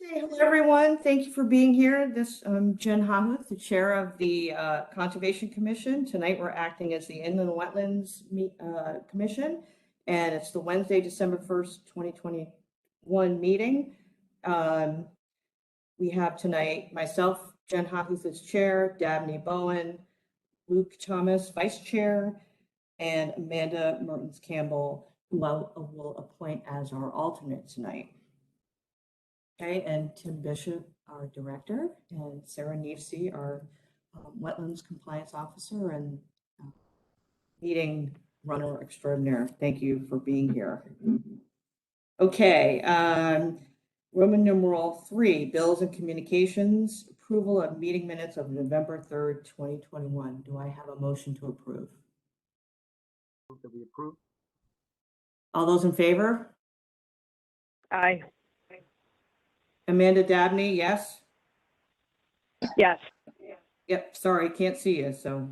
Okay, hello everyone. Thank you for being here. I'm Jen Hamuth, the chair of the Conservation Commission. Tonight we're acting as the Inland Wetlands Commission, and it's the Wednesday, December 1st, 2021 meeting. We have tonight myself, Jen Hamuth as chair, Dabney Bowen, Luke Thomas, vice chair, and Amanda Mertens Campbell, who I will appoint as our alternate tonight. Okay, and Tim Bishop, our director, and Sarah Neefsey, our wetlands compliance officer and meeting runner extraordinaire. Thank you for being here. Okay, Roman numeral 3, bills and communications, approval of meeting minutes of November 3rd, 2021. Do I have a motion to approve? That we approve. All those in favor? Aye. Amanda Dabney, yes? Yes. Yep, sorry, can't see you, so.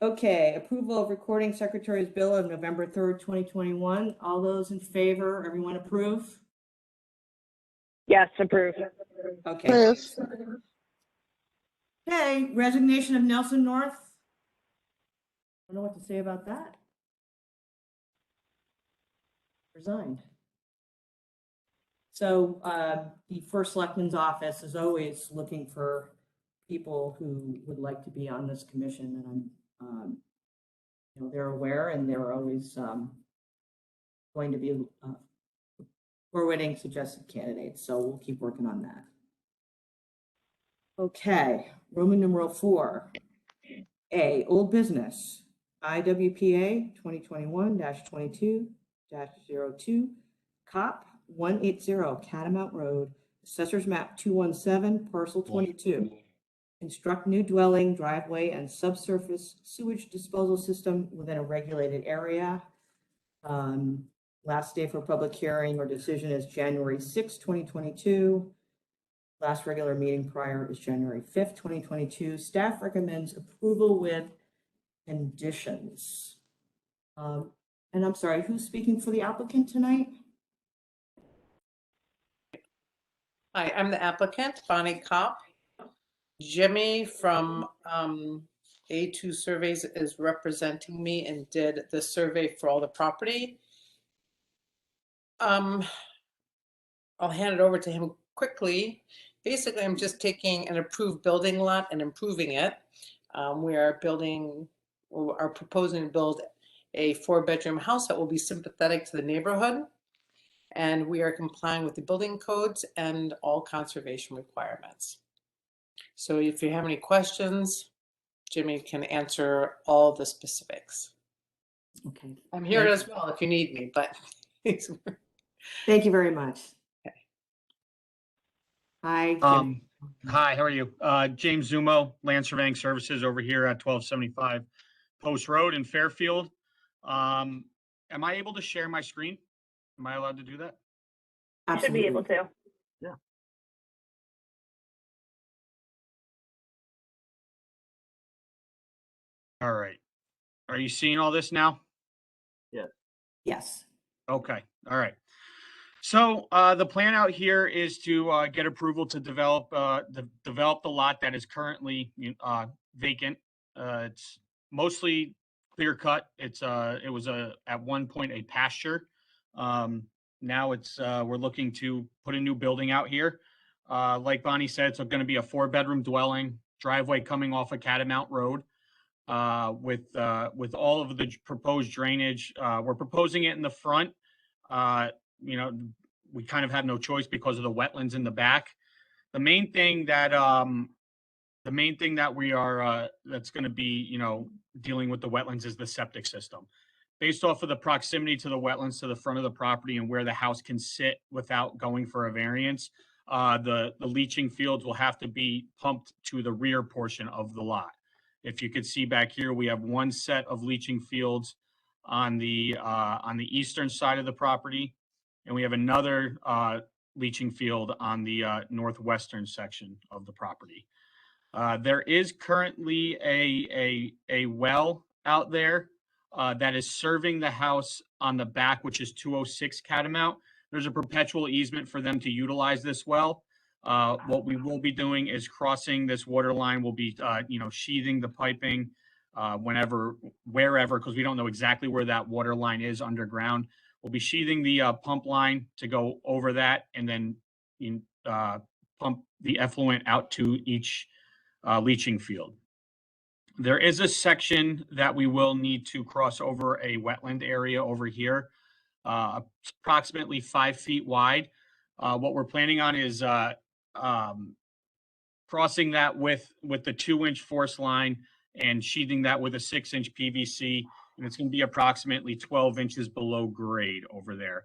Okay, approval of recording secretary's bill of November 3rd, 2021. All those in favor, everyone approve? Yes, approve. Okay. Approve. Okay, resignation of Nelson North. I don't know what to say about that. Resigned. So the first selectman's office is always looking for people who would like to be on this commission, and they're aware, and they're always going to be forwarding suggested candidates. So we'll keep working on that. Okay, Roman numeral 4, A, old business, IWPA 2021-22-02, COP 180 Catamount Road, Assessors Map 217, Parcel 22. Construct new dwelling, driveway, and subsurface sewage disposal system within a regulated area. Last day for public hearing or decision is January 6, 2022. Last regular meeting prior is January 5th, 2022. Staff recommends approval with conditions. And I'm sorry, who's speaking for the applicant tonight? Hi, I'm the applicant, Bonnie Kopp. Jimmy from A2 Surveys is representing me and did the survey for all the property. I'll hand it over to him quickly. Basically, I'm just taking an approved building lot and improving it. We are proposing to build a 4-bedroom house that will be sympathetic to the neighborhood. And we are complying with the building codes and all conservation requirements. So if you have any questions, Jimmy can answer all the specifics. Okay. I'm here as well if you need me, but. Thank you very much. Okay. Hi, Jim. Hi, how are you? James Zumo, Land Surveying Services over here at 1275 Post Road in Fairfield. Am I able to share my screen? Am I allowed to do that? You should be able to. Yeah. All right. Are you seeing all this now? Yeah. Yes. Okay. All right. So the plan out here is to get approval to develop the lot that is currently vacant. It's mostly clear cut. It was at one point a pasture. Now we're looking to put a new building out here. Like Bonnie said, it's going to be a 4-bedroom dwelling, driveway coming off of Catamount Road, with all of the proposed drainage. We're proposing it in the front. We kind of have no choice because of the wetlands in the back. The main thing that we are that's going to be dealing with the wetlands is the septic system. Based off of the proximity to the wetlands to the front of the property and where the house can sit without going for a variance, the leaching fields will have to be pumped to the rear portion of the lot. If you could see back here, we have one set of leaching fields on the eastern side of the property, and we have another leaching field on the northwestern section of the property. There is currently a well out there that is serving the house on the back, which is 206 Catamount. there's a perpetual easement for them to utilize this well. What we will be doing is crossing this water line. We'll be, sheathing the piping wherever, because we don't know exactly where that water line is underground. We'll be sheathing the pump line to go over that, and then pump the effluent out to each leaching field. There is a section that we will need to cross over a wetland area over here, approximately 5 feet wide. What we're planning on is crossing that with the 2-inch force line and sheathing that with a 6-inch PVC, and it's going to be approximately 12 inches below grade over there.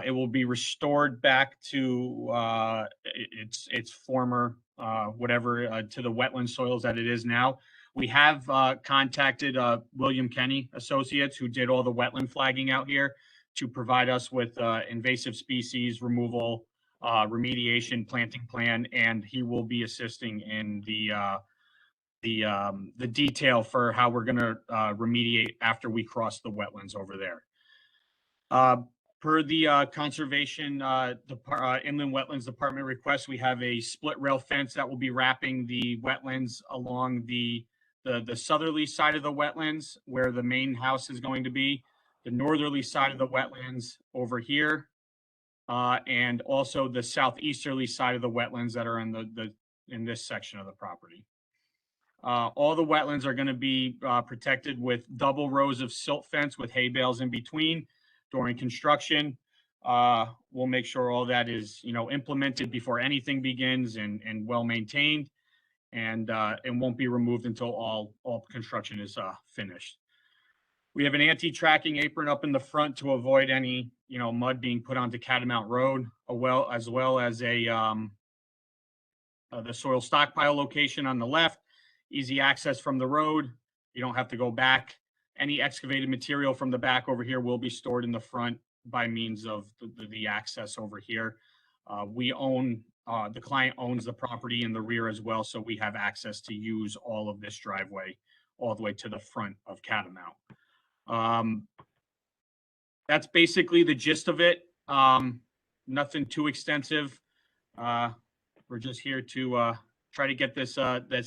It will be restored back to its former to the wetland soils that it is now. We have contacted William Kenny Associates, who did all the wetland flagging out here, to provide us with invasive species removal, remediation, planting plan, and he will be assisting in the detail for how we're going to remediate after we cross the wetlands over there. Per the conservation inland wetlands department request, we have a split rail fence that will be wrapping the wetlands along the southerly side of the wetlands where the main house is going to be, the northerly side of the wetlands over here, and also the southeasterly side of the wetlands that are in this section of the property. All the wetlands are going to be protected with double rows of silt fence with hay bales in between during construction. We'll make sure all that is, implemented before anything begins and well maintained, and it won't be removed until all construction is finished. We have an anti-tracking apron up in the front to avoid any, mud being put onto Catamount Road, as well as the soil stockpile location on the left. Easy access from the road. You don't have to go back. Any excavated material from the back over here will be stored in the front by means of the access over here. The client owns the property in the rear as well, so we have access to use all of this driveway all the way to the front of Catamount. That's basically the gist of it. Nothing too extensive. We're just here to try to get this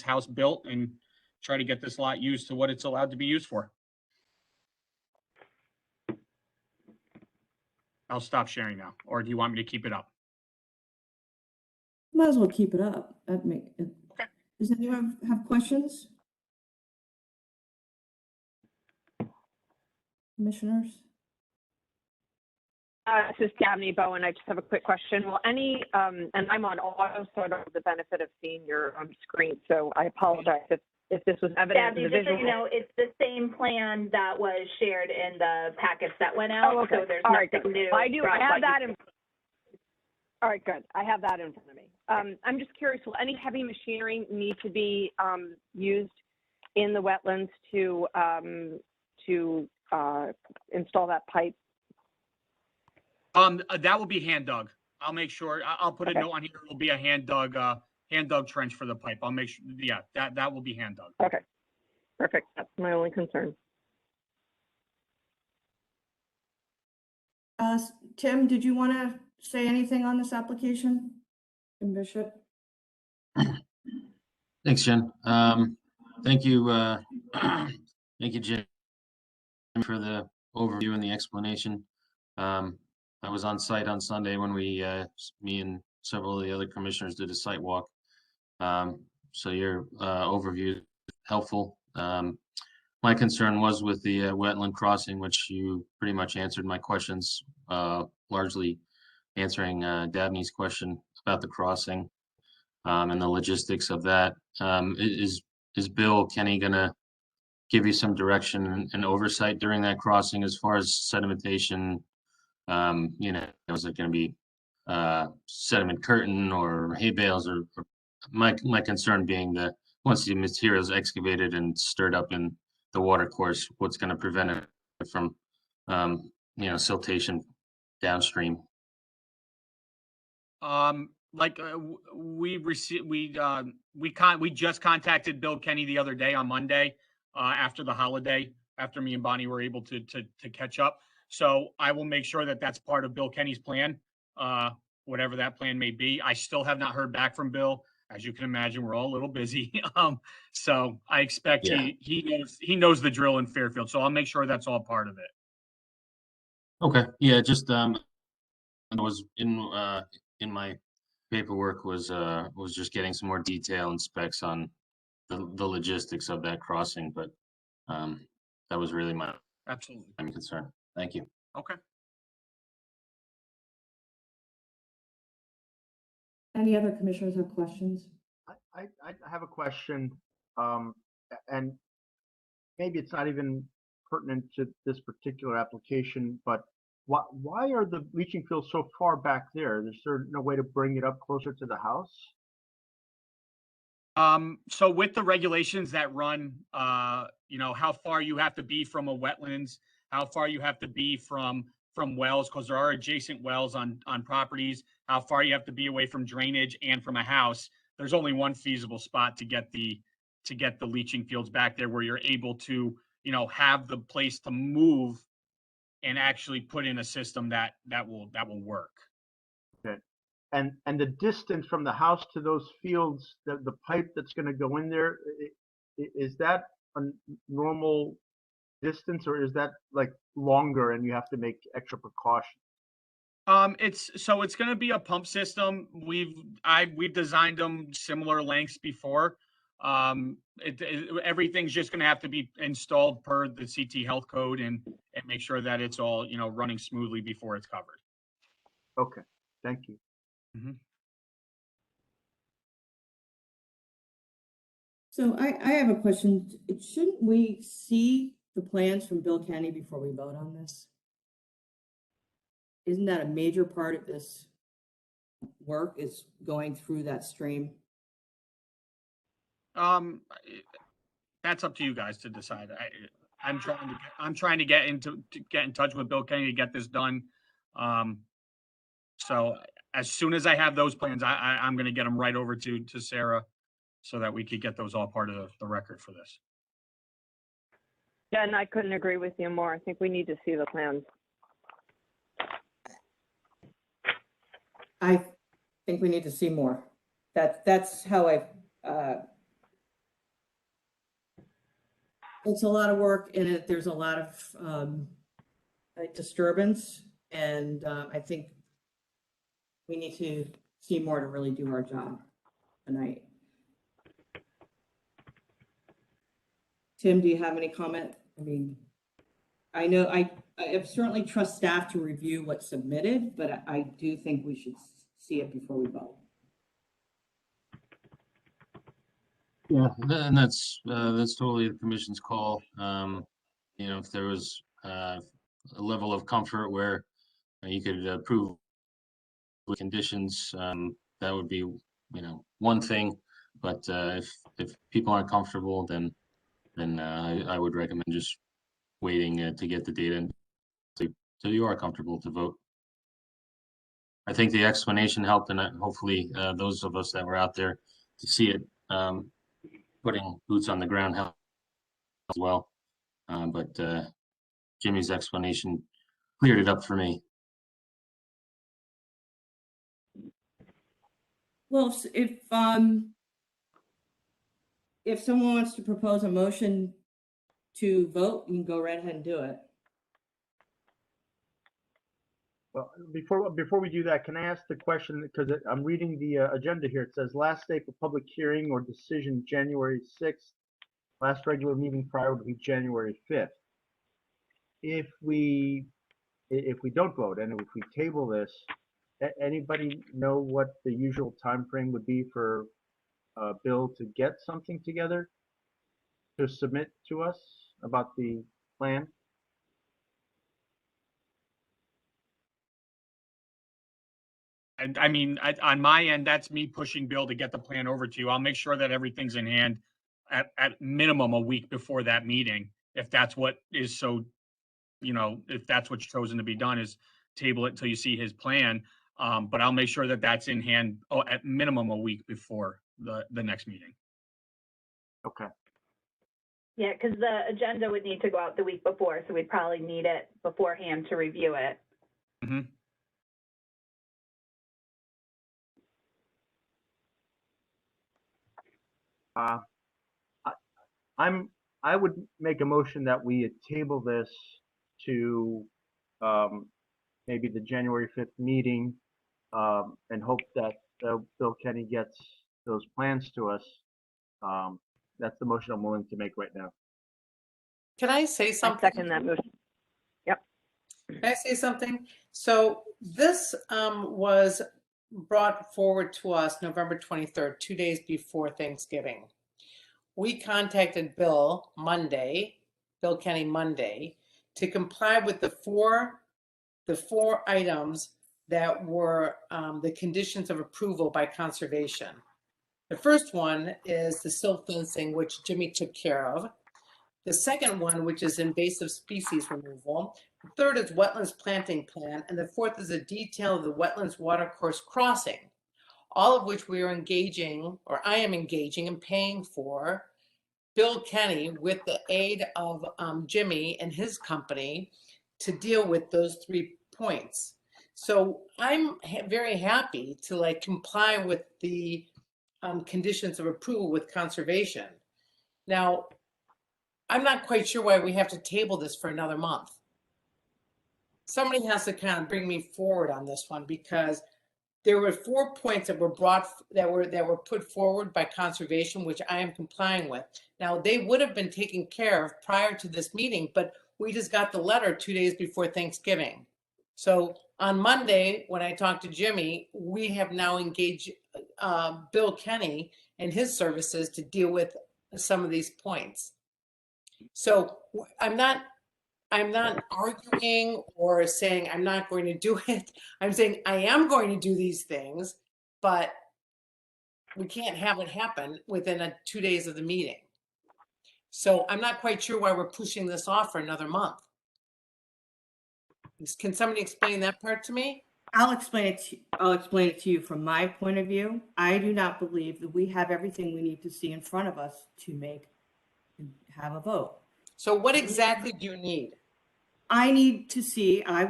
house built and try to get this lot used to what it's allowed to be used for. I'll stop sharing now, or do you want me to keep it up? Might as well keep it up. Okay. Does anyone have questions? Commissioners? This is Dabney Bowen. I just have a quick question. Well, and I'm on auto, so I don't have the benefit of seeing your screen, so I apologize if this was evident in the just so visual. you know, it's the same plan that was shared in the packets that went out. Oh, okay. So there's All right, nothing new. I do. I from have what that you- in. All right, good. I have that in front of me. I'm just curious, will any heavy machinery need to be used in the wetlands to install that pipe? That will be hand dug. I'll make sure. I'll put a note on here. It will be a hand dug trench for the pipe. I'll make sure. Yeah, that will be hand dug. Okay, perfect. That's my only concern. Tim, did you want to say anything on this application? Tim Bishop? Thanks, Jen. Thank you, thank you, Jim, for the overview and the explanation. I was on site on Sunday when me and several of the other commissioners did a site walk. So your overview is helpful. My concern was with the wetland crossing, which you pretty much answered my questions, largely answering Dabney's question about the crossing and the logistics of that. Is Bill Kenny gonna give you some direction and oversight during that crossing as far as sedimentation? Is it going to be sediment curtain or hay bales, or my concern being that once the material is excavated and stirred up in the water course, what's going to prevent it from siltation downstream? We just contacted Bill Kenny the other day on Monday after the holiday, after me and Bonnie were able to catch up. So I will make sure that that's part of Bill Kenny's plan whatever that plan may be. I still have not heard back from Bill. As you can imagine, we're all a little busy. So I expect Yeah. he knows the drill in Fairfield. So I'll make sure that's all part of it. Okay, yeah, just, I was in my paperwork was just getting some more detail and specs on the logistics of that crossing, but, that was really my Absolutely. main concern. Thank you. Okay. Any other commissioners have questions? I have a question, and maybe it's not even pertinent to this particular application, but why are the leaching fields so far back there? Is there no way to bring it up closer to the house? So with the regulations that run, how far you have to be from a wetlands, how far you have to be from wells, because there are adjacent wells on properties, how far you have to be away from drainage and from a house. There's only one feasible spot to get the leaching fields back there where you're able to, have the place to move and actually put in a system that will work. Okay. And the distance from the house to those fields, the pipe that's going to go in there, is that a normal distance, or is that like longer and you have to make extra precautions? It's going to be a pump system. We've designed them similar lengths before. Everything's just going to have to be installed per the CT health code and make sure that it's all, running smoothly before it's covered. Okay, thank you. Mm-hmm. So I have a question. Shouldn't we see the plans from Bill Kenny before we vote on this? Isn't that a major part of this work, is going through that stream? That's up to you guys to decide. I'm trying to get in touch with Bill Kenny to get this done. So as soon as I have those plans, I'm going to get them right over to Sarah so that we could get those all part of the record for this. Yeah, and I couldn't agree with you more. I think we need to see the plans. I think we need to see more. That's how it's a lot of work in it. There's a lot of disturbance, and I think we need to see more to really do our job tonight. Tim, do you have any comment? I mean, I know I certainly trust staff to review what's submitted, but I do think we should see it before we vote. Yeah, and that's totally the commission's call. If there was a level of comfort where you could approve with conditions, that would be, one thing. But if people aren't comfortable, then I would recommend just waiting to get the data so you are comfortable to vote. I think the explanation helped, and hopefully those of us that were out there to see it, putting boots on the ground helped as well. But Jimmy's explanation cleared it up for me. Well, if someone wants to propose a motion to vote, you can go right ahead and do it. Well, before we do that, can I ask the question, because I'm reading the agenda here. It says last day for public hearing or decision January 6th. Last regular meeting prior would be January 5th. If we don't vote and if we table this, anybody know what the usual time frame would be for Bill to get something together to submit to us about the plan? I mean, on my end, that's me pushing Bill to get the plan over to you. I'll make sure that everything's in hand at minimum a week before that meeting. If that's what is so, if that's what's chosen to be done, is table it until you see his plan. But I'll make sure that that's in hand at minimum a week before the next meeting. Okay. Yeah, because the agenda would need to go out the week before, so we'd probably need it beforehand to review it. Mm-hmm. I, I would make a motion that we table this to, maybe the January 5th meeting, and hope that, Bill Kenny gets those plans to us. That's the motion I'm willing to make right now. Can I say I something? second that motion. Can I say something? So this was brought forward to us November 23rd, 2 days before Thanksgiving. We contacted Bill Kenny Monday, to comply with the four items that were the conditions of approval by conservation. The first one is the silt fencing, which Jimmy took care of. The second one, which is invasive species removal. The third is wetlands planting plan. And the fourth is a detail of the wetlands watercourse crossing, all of which we are engaging, or I am engaging and paying for Bill Kenny with the aid of Jimmy and his company to deal with those 3 points. So I'm very happy to like comply with the conditions of approval with conservation. Now, I'm not quite sure why we have to table this for another month. Somebody has to kind of bring me forward on this one, because there were 4 points that were put forward by conservation, which I am complying with. Now, they would have been taken care of prior to this meeting, but we just got the letter 2 days before Thanksgiving. So on Monday, when I talked to Jimmy, we have now engaged Bill Kenny and his services to deal with some of these points. So I'm not arguing or saying I'm not going to do it. I'm saying I am going to do these things, but we can't have it happen within 2 days of the meeting. So I'm not quite sure why we're pushing this off for another month. Can somebody explain that part to me? I'll explain it to you from my point of view. I do not believe that we have everything we need to see in front of us to have a vote. So what exactly do you need? I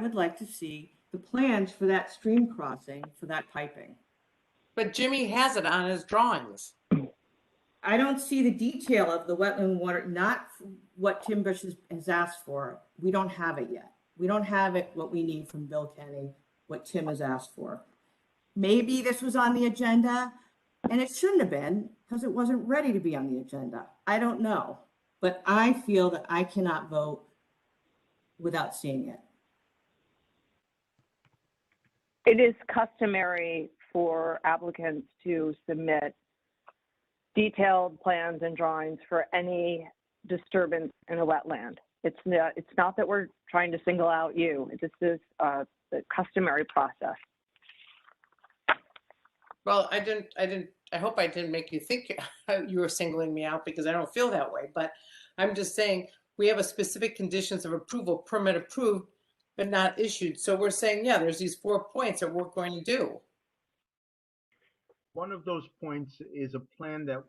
would like to see the plans for that stream crossing, for that piping. But Jimmy has it on his drawings. I don't see the detail of the wetland water, not what Tim Bush has asked for. We don't have it yet. We don't have it, what we need from Bill Kenny, what Tim has asked for. Maybe this was on the agenda, and it shouldn't have been, because it wasn't ready to be on the agenda. I don't know. But I feel that I cannot vote without seeing it. It is customary for applicants to submit detailed plans and drawings for any disturbance in a wetland. It's not that we're trying to single out you. This is the customary process. Well, I hope I didn't make you think you were singling me out, because I don't feel that way. But I'm just saying we have a specific conditions of approval, permit approved, but not issued. So we're saying, yeah, there's these 4 points that we're going to do. One of those points is a plan that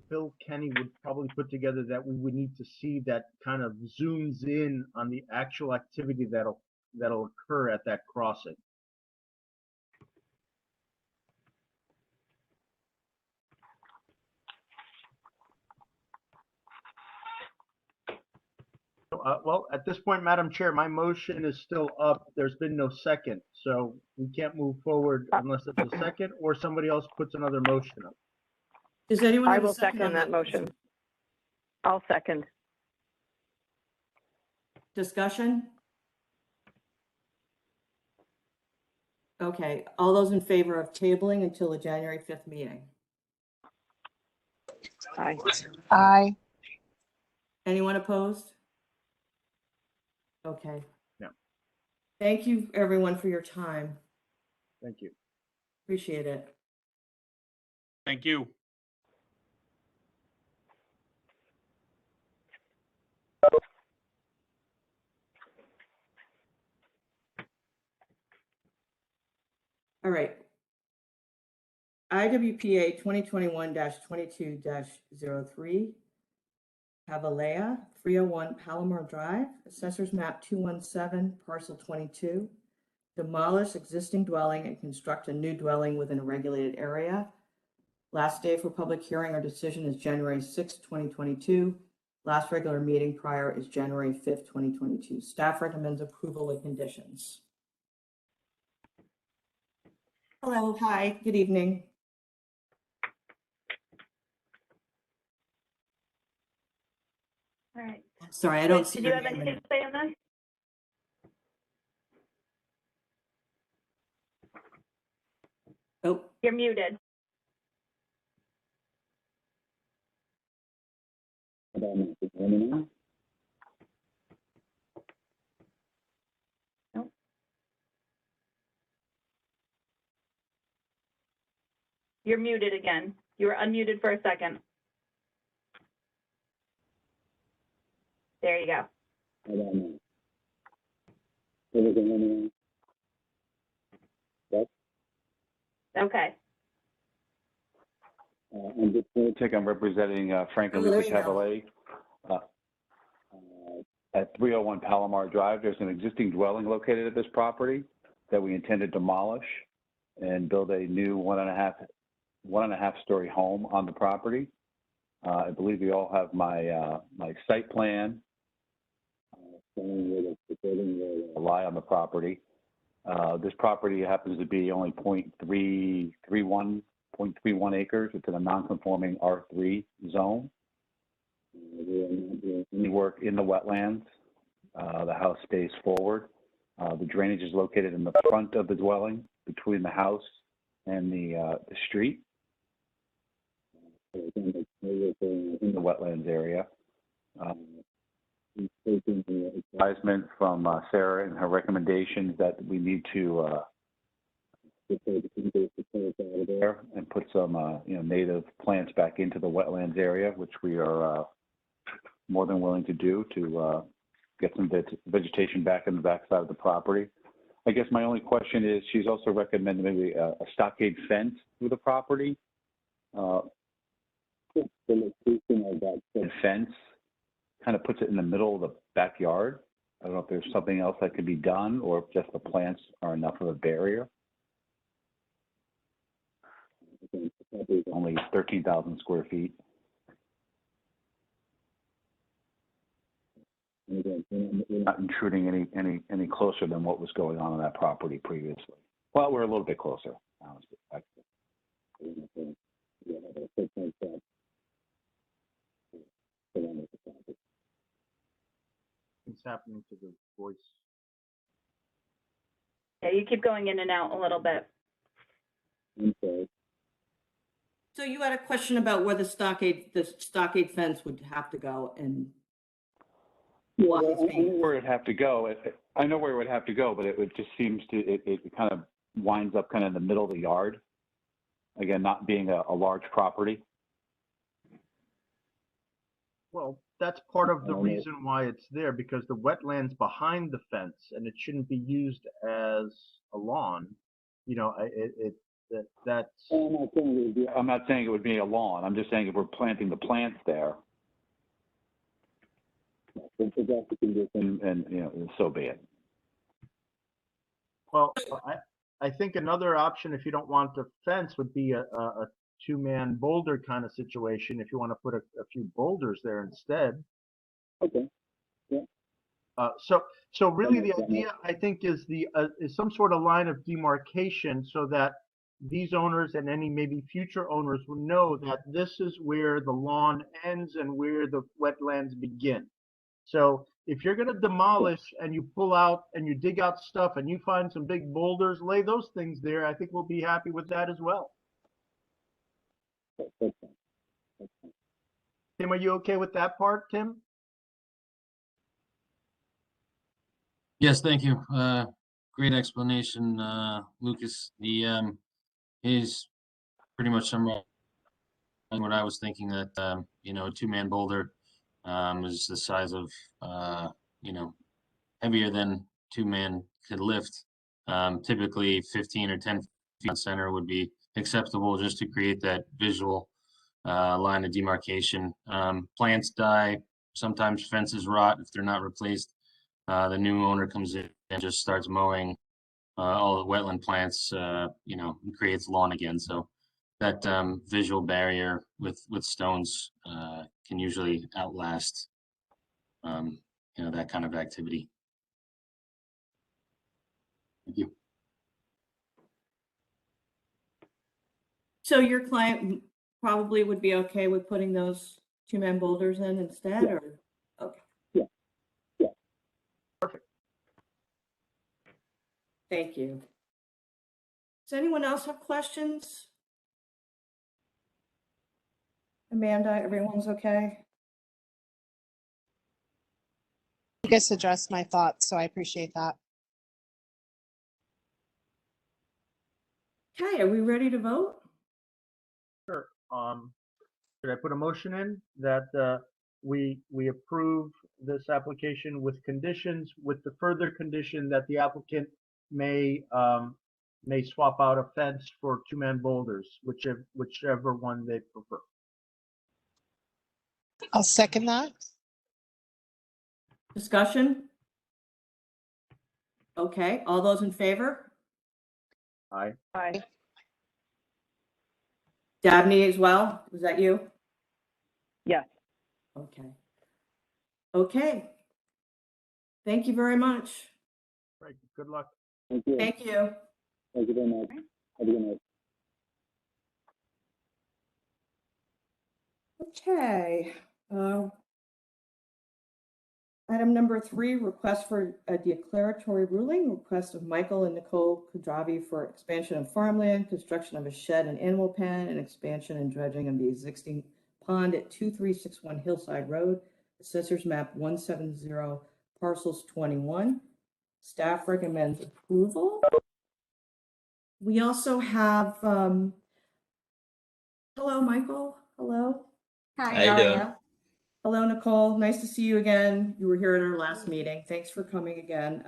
Bill Kenny would probably put together that we would need to see, that kind of zooms in on the actual activity that'll occur at that crossing. Well, at this point, Madam Chair, my motion is still up. There's been no second, so we can't move forward unless it's a second or somebody else puts another motion up. Does anyone I have a will second on that motion. I'll second. Discussion? Okay, all those in favor of tabling until the January 5th meeting? Aye. Aye. Anyone opposed? Okay. Yeah. Thank you, everyone, for your time. Thank you. Appreciate it. Thank you. All right. IWPA 2021-22-03. Pavalea, 301 Palomar Drive, Assessors Map 217, Parcel 22. Demolish existing dwelling and construct a new dwelling within a regulated area. Last day for public hearing or decision is January 6th, 2022. Last regular meeting prior is January 5th, 2022. Staff recommends approval with conditions. Hello, hi, good evening. All right. Sorry, I don't Liz, see did you your have name in anything it. to say on that? Oh, You're muted. Nope. You're muted again. You were unmuted for a second. There you go. Okay. I'm just going to take, I'm representing Frank and Oh, there Lisa you go. Cavalier. At 301 Palomar Drive, there's an existing dwelling located at this property that we intend to demolish and build a new one and a half story home on the property. I believe you all have my my site plan showing where the building will lie on the property. This property happens to be only 0.31 acres. It's in a non-conforming R3 zone. We are not doing any work in the wetlands. The house stays forward. The drainage is located in the front of the dwelling between the house and the street. So again, in the wetlands area. We've taken the advisement from Sarah and her recommendations that we need to there and put some native plants back into the wetlands area, which we are more than willing to do to get some vegetation back in the backside of the property. I guess my only question is, she's also recommended maybe a stockade fence through the property. The location of that fence kind of puts it in the middle of the backyard. I don't know if there's something else that could be done or if just the plants are enough of a barrier. It's only 13,000 square feet. We're not intruding any closer than what was going on that property previously. Well, we're a little bit closer, honestly. What's happening to the voice? Yeah, you keep going in and out a little bit. Okay. so you had a question about where the stockade fence would have to go and why it's I being. know where it'd have to go. I know where it would have to go, but it just seems to, it kind of winds up kind of in the middle of the yard. Again, not being a large property. Well, that's part of the reason why it's there, because the wetland's behind the fence and it shouldn't be used as a lawn. You know, that's. I'm not saying it would be a lawn. I'm just saying if we're planting the plants there, and so be it. Well, I think another option, if you don't want the fence, would be a two-man boulder kind of situation. If you want to put a few boulders there instead. Okay. Yeah. So really the idea, I think, is some sort of line of demarcation so that these owners and any maybe future owners will know that this is where the lawn ends and where the wetlands begin. So if you're going to demolish and you pull out and you dig out stuff and you find some big boulders, lay those things there. I think we'll be happy with that as well. Tim, are you okay with that part, Tim? Yes, thank you. Great explanation, Lucas. He's pretty much summarizing what I was thinking, that a two-man boulder is the size of heavier than two-man could lift. Typically 15 or 10 feet on center would be acceptable, just to create that visual line of demarcation. Plants die, sometimes fences rot if they're not replaced. The new owner comes in and just starts mowing all the wetland plants, and creates lawn again. So that visual barrier with stones can usually outlast that kind of activity. Thank you. So your client probably would be okay with putting those two-man boulders in instead, or? Okay. Yeah. Perfect. Thank you. Does anyone else have questions? Amanda, everyone's okay? You guys addressed my thoughts, so I appreciate that. Okay, are we ready to vote? Sure. Should I put a motion in that we approve this application with conditions, with the further condition that the applicant may swap out a fence for two-man boulders, whichever one they prefer. I'll second that. Discussion? Okay, all those in favor? Aye. Aye. Dabney as well? Was that you? Yes. Okay. Okay. Thank you very much. Right. Good luck. Thank you. Thank you. Thank you very much. Have a good night. Okay. Item number 3, request for a declaratory ruling, request of Michael and Nicole Khadravi for expansion of farmland, construction of a shed and animal pen, and expansion and dredging of the existing pond at 2361 Hillside Road, Assessors map 170, parcels 21. Staff recommends approval. We also have, hello, Michael. Hello. Hi, How you doing? Hello, Nicole. Nice to see you again. You were here at our last meeting. Thanks for coming again.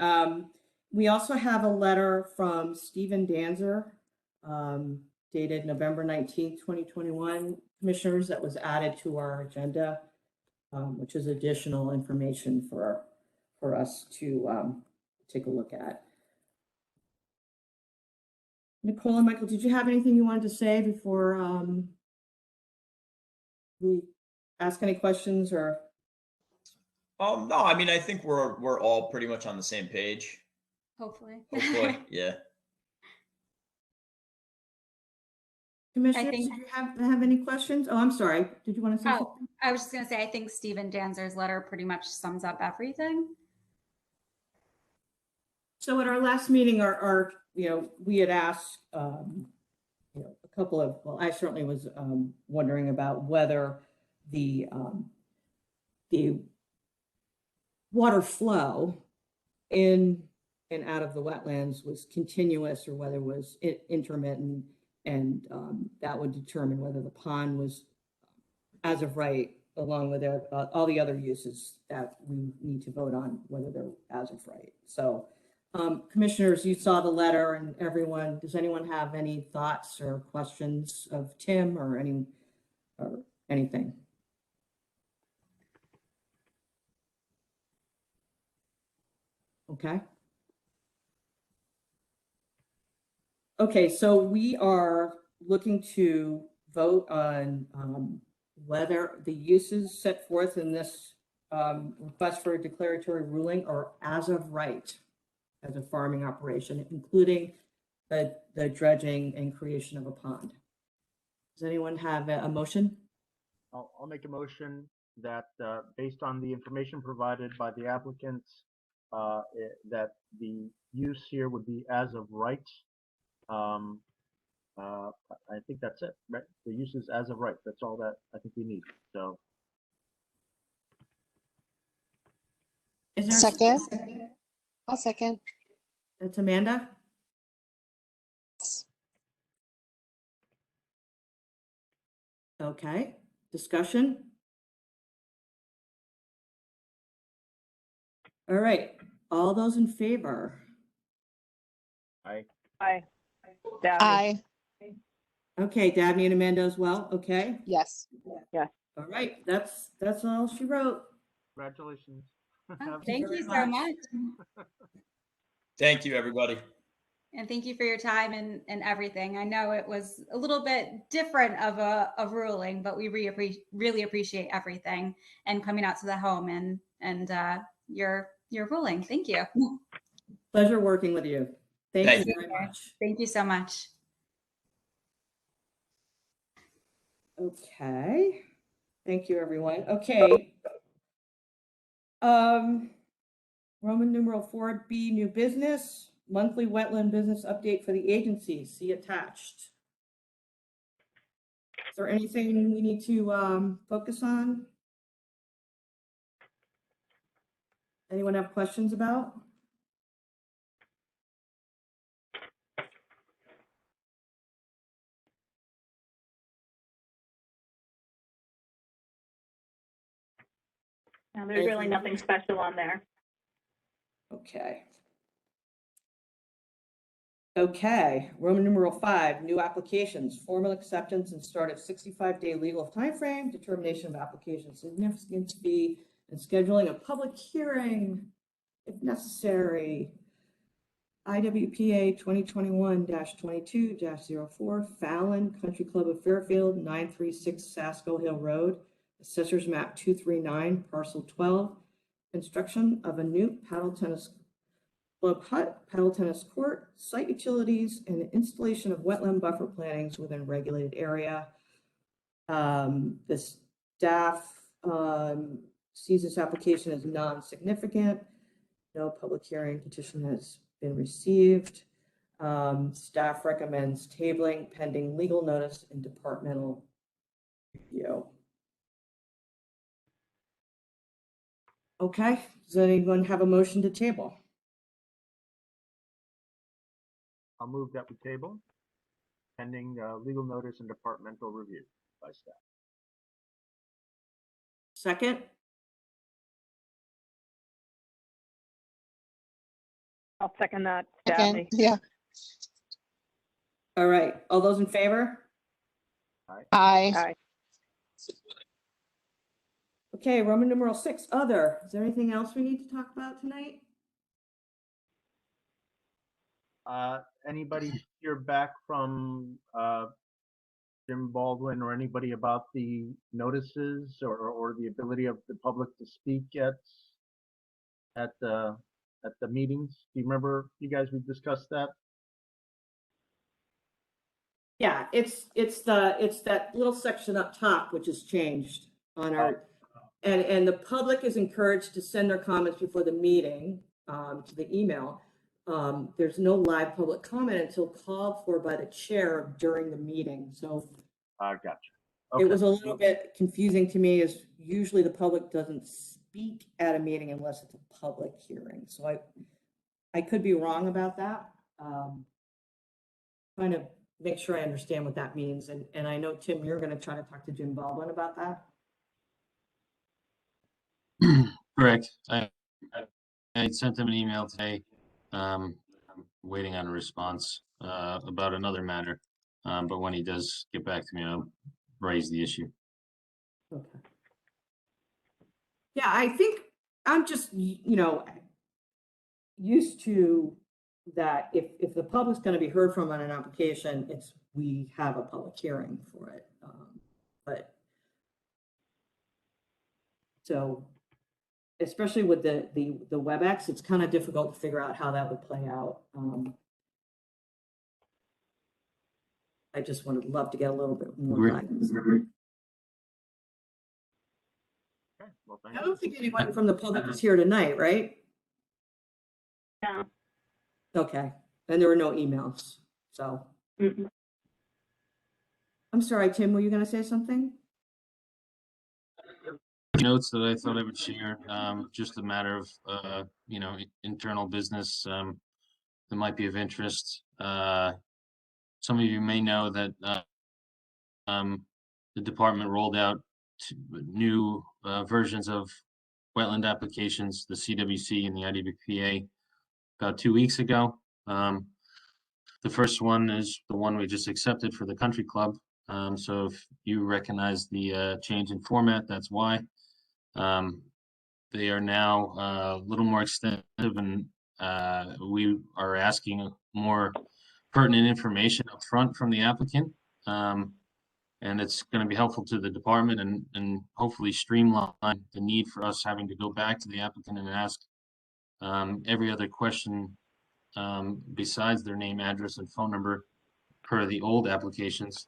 We also have a letter from Stephen Danzer, dated November 19th, 2021, commissioners, that was added to our agenda, which is additional information for us to take a look at. Nicole and Michael, did you have anything you wanted to say before we ask any questions or? No, I mean, I think we're all pretty much on the same page. hopefully. Hopefully, yeah. Commissioners, think- do you have any questions? Oh, I'm sorry. Did you want to say Oh, something? I was just gonna say, I think Stephen Danzer's letter pretty much sums up everything. So at our last meeting, we had asked, a couple of, well, I certainly was wondering about whether the water flow in and out of the wetlands was continuous or whether it was intermittent, and that would determine whether the pond was as of right, along with all the other uses that we need to vote on, whether they're as of right. So commissioners, you saw the letter, and everyone, does anyone have any thoughts or questions of Tim or anything? Okay. Okay, so we are looking to vote on whether the uses set forth in this request for a declaratory ruling are as of right as a farming operation, including the dredging and creation of a pond. Does anyone have a motion? I'll make a motion that based on the information provided by the applicants, that the use here would be as of right. I think that's it, right? The use is as of right. That's all that I think we need. So. Is there Second. I'll second. That's Amanda? Okay, discussion? All right, all those in favor? Aye. Aye. Dabney. Aye. Okay, Dabney and Amanda as well, okay? Yes. All right, that's all she wrote. Congratulations. Oh, Have- thank very you so much. much. Thank you, everybody. And thank you for your time and everything. I know it was a little bit different of a ruling, but we really appreciate everything and coming out to the home and your ruling. Thank you. Pleasure working with you. Thank Thank you very much. Thank you so much. Okay. Thank you, everyone. Okay. Roman numeral 4B, new business, monthly wetland business update for the agency. See attached. Is there anything we need to focus on? Anyone have questions about? Now, there's really nothing special on there. Okay. Okay, Roman numeral 5, new applications, formal acceptance and start of 65-day legal timeframe, determination of application significance fee, and scheduling a public hearing if necessary. IWPA 2021-22-04, Fallon Country Club of Fairfield, 936 Sasko Hill Road, Assessors Map 239, Parcel 12, construction of a new paddle tennis club hut, paddle tennis court, site utilities, and the installation of wetland buffer plantings within regulated area. The staff sees this application as non-significant. No public hearing petition has been received. Staff recommends tabling pending legal notice and departmental review. Okay, does anyone have a motion to table? I'll move that we table pending legal notice and departmental review by staff. Second? I'll second that, Second, Dabney. yeah. All right, all those in favor? Aye. Aye. Okay, Roman numeral 6, other. Is there anything else we need to talk about tonight? Anybody hear back from Jim Baldwin or anybody about the notices or the ability of the public to speak at the meetings? Do you remember, you guys, we discussed that? Yeah, it's that little section up top which has changed on our, and the public is encouraged to send their comments before the meeting to the email. There's no live public comment until called for by the chair during the meeting. So Gotcha. it was a little bit confusing to me, as usually the public doesn't speak at a meeting unless it's a public hearing. So I could be wrong about that. Trying to make sure I understand what that means. And I know, Tim, you're going to try to talk to Jim Baldwin about that. Correct. I sent him an email today. I'm waiting on a response about another matter. But when he does get back to me, I'll raise the issue. Okay. Yeah, I think I'm just, used to that if the public's going to be heard from on an application, we have a public hearing for it. But so, especially with the WebEx, it's kind of difficult to figure out how that would play out. I just would love to get a little bit more guidance. Okay, well, thank I you. don't think anyone from the public is here tonight, right? No. Okay, and there were no emails, so. Mm-mm. I'm sorry, Tim, were you gonna say something? Notes that I thought I would share, just a matter of, internal business that might be of interest. Some of you may know that the department rolled out new versions of wetland applications, the CWC and the IDBPA, about 2 weeks ago. The first one is the one we just accepted for the country club. So if you recognize the change in format, that's why. They are now a little more extensive and we are asking more pertinent information up front from the applicant. And it's going to be helpful to the department and hopefully streamline the need for us having to go back to the applicant and ask every other question besides their name, address, and phone number per the old applications.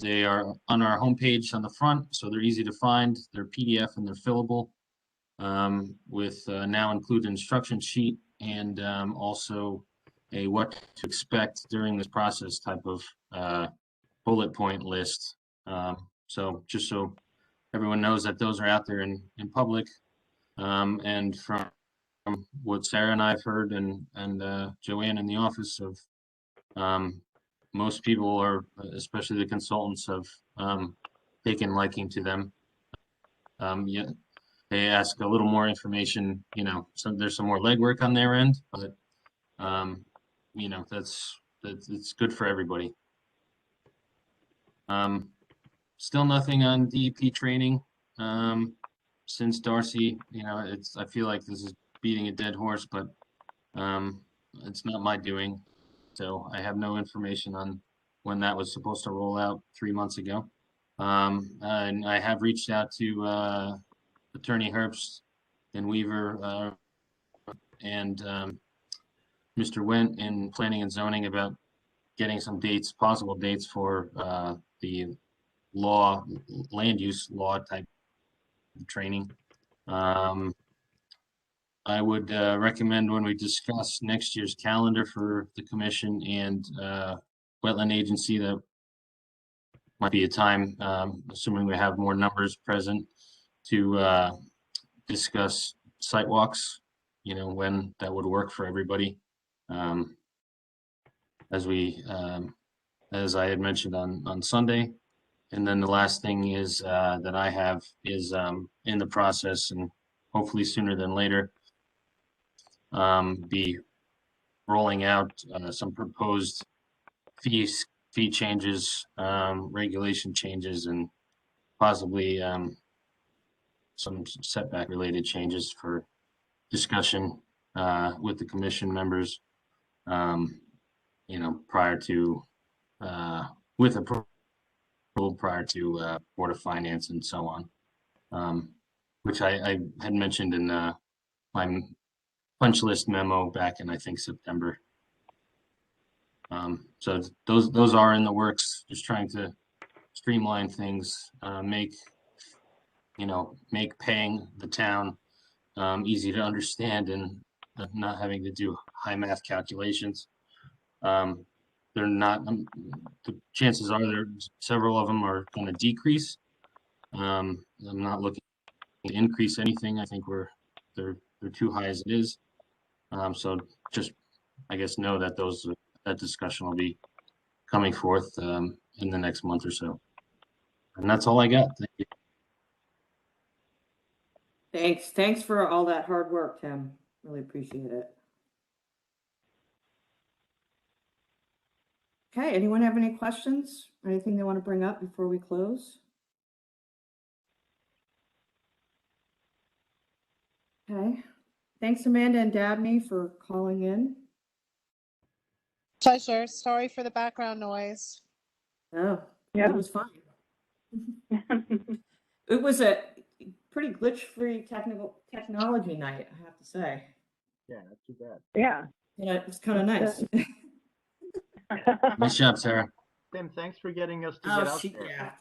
They are on our homepage on the front, so they're easy to find. They're PDF and they're fillable with now included instruction sheet and also a what to expect during this process type of bullet point list. So just so everyone knows that those are out there in public. And from what Sarah and I've heard and Joanne in the office of most people are, especially the consultants, have taken liking to them. Yeah, they ask a little more information, you know, so there's some more legwork on their end, but you know, that's it's good for everybody. Still nothing on DEP training. Since Darcy, you know, I feel like this is beating a dead horse, but it's not my doing. So I have no information on when that was supposed to roll out 3 months ago. And I have reached out to Attorney Herbst and Weaver and Mr. Wendt in Planning and Zoning about getting some dates, possible dates for the land use law type training. I would recommend when we discuss next year's calendar for the commission and wetland agency, that might be a time, assuming we have more numbers present, to discuss site walks, you know, when that would work for everybody. As I had mentioned on Sunday. And then the last thing is that I have is in the process, and hopefully sooner than later, be rolling out some proposed fee changes, regulation changes, and possibly some setback related changes for discussion with the commission members, you know, prior to with approval prior to Board of Finance and so on, which I had mentioned in my punch list memo back in, I think, September. So those are in the works, just trying to streamline things, make paying the town easy to understand and not having to do high math calculations. They're not, the chances are there several of them are going to decrease. I'm not looking to increase anything. I think they're too high as it is. So just, I guess, know that that discussion will be coming forth in the next month or so. And that's all I got. Thank you. Thanks for all that hard work, Tim. Really appreciate it. Okay, anyone have any questions? Anything they want to bring up before we close? Okay, thanks Amanda and Dabney for calling in. Pleasure. Sorry for the background noise. Oh, Yeah. It was fine. It was a pretty glitch-free technology night, I have to say. Yeah, not too bad. Yeah. Yeah, it was kind of nice. Nice job, Sarah. Tim, thanks for getting us to get out there. Yeah.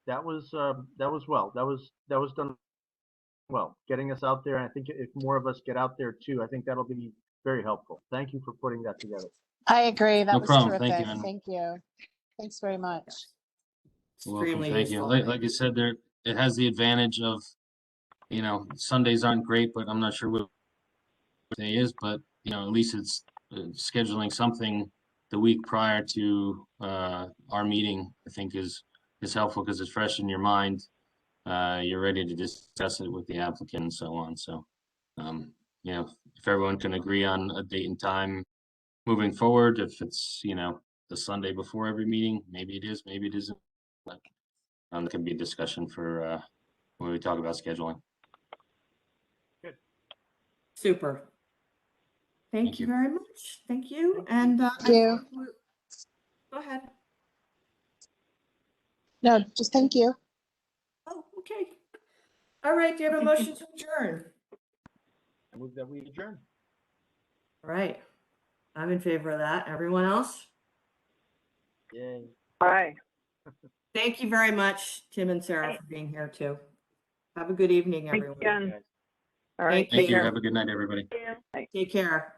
That was well. That was done well. Getting us out there, and I think if more of us get out there too, I think that'll be very helpful. Thank you for putting that together. I agree. That No was problem. terrific. Thank you, Anna. Thank you. Thanks very much. You're welcome. Extremely Thank you. useful. Like you said, it has the advantage of, you know, Sundays aren't great, but I'm not sure what day is, but you know, at least it's scheduling something the week prior to our meeting, I think is helpful because it's fresh in your mind. You're ready to discuss it with the applicant and so on. So, you know, if everyone can agree on a date and time moving forward, if it's, you know, the Sunday before every meeting, maybe it is, maybe it isn't. But there can be a discussion for when we talk about scheduling. Super. Thank Thank you you. very much. Thank you. And Thank you. Go ahead. No, just thank you. Oh, okay. All right, do you have a motion to adjourn? I move that we adjourn. All right. I'm in favor of that. Everyone else? Yay. Aye. Thank you very much, Tim and Sarah, for being here too. Have a good evening, Thanks everyone. again. Guys. All right. Thank Thank you. care. Have a good night, everybody. Take care.